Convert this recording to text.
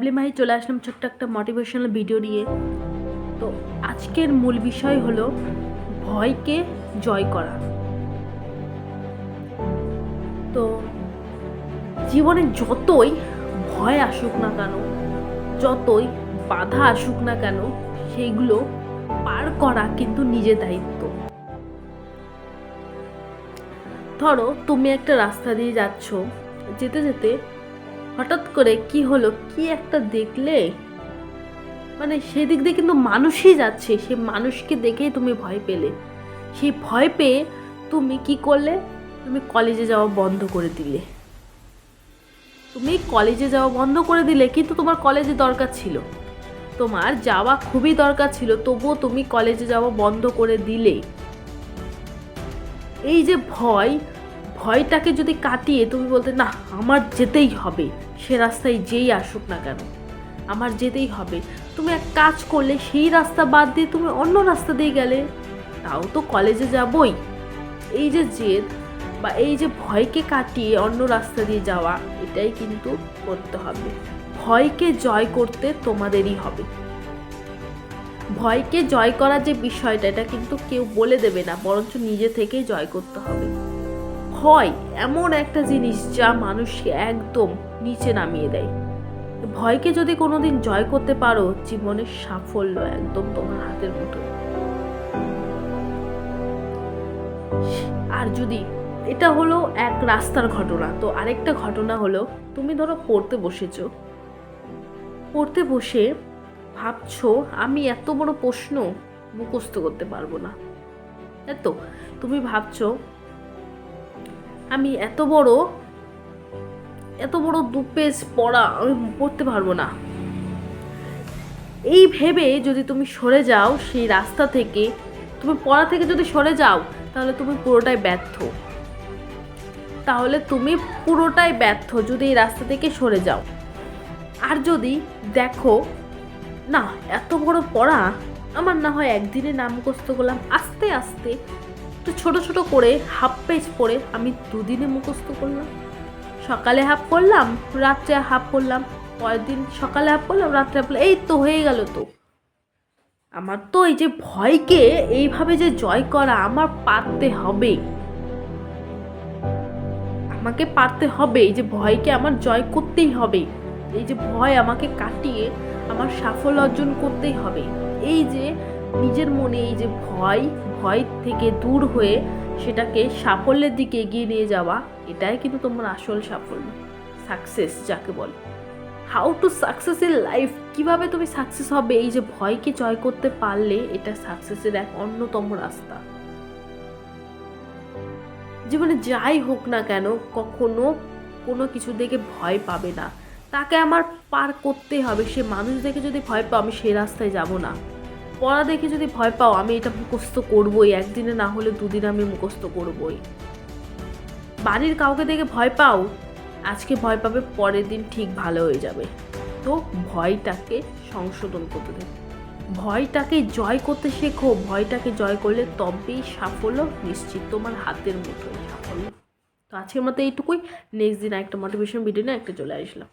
Lovely Mahi চলে আসলাম ছোট্ট একটা মোটিভেশনাল ভিডিও নিয়ে। তো আজকের মূল বিষয় হলো ভয়কে জয় করা। তো জীবনে যতই ভয় আসুক না কেন, যতই বাধা আসুক না কেন, সেইগুলো পার করা কিন্তু নিজের দায়িত্ব। ধরো তুমি একটা রাস্তা দিয়ে যাচ্ছ, যেতে যেতে হঠাৎ করে কি হলো, কি একটা দেখলে, মানে সেদিক দিয়ে কিন্তু মানুষই যাচ্ছে, সে মানুষকে দেখেই তুমি ভয় পেলে। সেই ভয় পেয়ে তুমি কি করলে, তুমি কলেজে যাওয়া বন্ধ করে দিলে। কিন্তু তোমার কলেজে দরকার ছিল, তোমার যাওয়া খুবই দরকার ছিল, তবুও তুমি কলেজে যাওয়া বন্ধ করে দিলে। এই যে ভয়টাকে যদি কাটিয়ে তুমি বলতে না আমার যেতেই হবে, সে রাস্তায় যেই আসুক না কেন আমার যেতেই হবে, তুমি এক কাজ করলে, সেই রাস্তা বাদ দিয়ে তুমি অন্য রাস্তা দিয়ে গেলে, তাও তো কলেজে যাবই। এই যে জেদ বা এই যে ভয়কে কাটিয়ে অন্য রাস্তা দিয়ে যাওয়া, এটাই কিন্তু করতে হবে। ভয়কে জয় করতে তোমাদেরই হবে। ভয়কে জয় করার যে বিষয়টা, এটা কিন্তু কেউ বলে দেবে না, বরঞ্চ নিজে থেকেই জয় করতে হবে। ভয় এমন একটা জিনিস যা মানুষকে একদম নিচে নামিয়ে দেয়। ভয়কে যদি কোনোদিন জয় করতে পারো, জীবনের সাফল্য একদম তোমার হাতের মুঠোয়। আর যদি এটা হলো এক রাস্তার ঘটনা, তো আরেকটা ঘটনা হলো, তুমি ধরো পড়তে বসে ভাবছো আমি এত বড় প্রশ্ন মুখস্থ করতে পারবো না। তুমি ভাবছো আমি এত বড় 2 পেজ পড়া আমি পড়তে পারবো না। এই ভেবে যদি তুমি সরে যাও সেই রাস্তা থেকে, তুমি পড়া থেকে যদি সরে যাও, তাহলে তুমি পুরোটাই ব্যর্থ যদি এই রাস্তা থেকে সরে যাও। আর যদি দেখো না এত বড় পড়া আমার না হয় একদিনে না মুখস্থ করলাম, আস্তে আস্তে একটু ছোট ছোট করে হাফ পেজ পড়ে আমি 2 দিনে মুখস্থ করলাম। সকালে হাফ পড়লাম, রাত্রে হাফ পড়লাম, পরের দিন সকালে হাফ পড়লাম, রাত্রে হাফ পড়লাম, এই তো হয়ে গেল। তো আমার তো এই যে ভয়কে এইভাবে যে জয় করা, আমাকে পারতে হবে। এই যে ভয়কে আমার জয় করতেই হবে। এই যে ভয় আমাকে কাটিয়ে আমার সাফল্য অর্জন করতেই হবে। এই যে নিজের মনে এই যে ভয় থেকে দূর হয়ে সেটাকে সাফল্যের দিকে এগিয়ে নিয়ে যাওয়া, এটাই কিন্তু তোমার আসল সাফল্য, সাকসেস যাকে বলে। How to success in life, কিভাবে তুমি সাকসেস হবে, এই যে ভয়কে জয় করতে পারলে, এটা সাকসেসের এক অন্যতম রাস্তা। জীবনে যাই হোক না কেন, কখনো কোনো কিছু দেখে ভয় পাবে না, তাকে আমার পার করতেই হবে। সে মানুষ দেখে যদি ভয় পাও, আমি সেই রাস্তায় যাব না। পড়া দেখে যদি ভয় পাও, আমি এটা মুখস্থ করবই, একদিনে না হলে 2 দিন আমি মুখস্থ করবই। বাড়ির কাউকে দেখে ভয় পাও, আজকে ভয় পাবে, পরের দিন ঠিক ভালো হয়ে যাবে। তো ভয়টাকে সংশোধন করতে দেবে, ভয়টাকে জয় করতে শেখো। ভয়টাকে জয় করলে তবেই সাফল্য নিশ্চিত, তোমার হাতের মুঠোয় সাফল্য। তো আজকের মতো এইটুকুই। নেক্সট দিন একটা মোটিভেশন ভিডিও নিয়ে চলে আসলাম।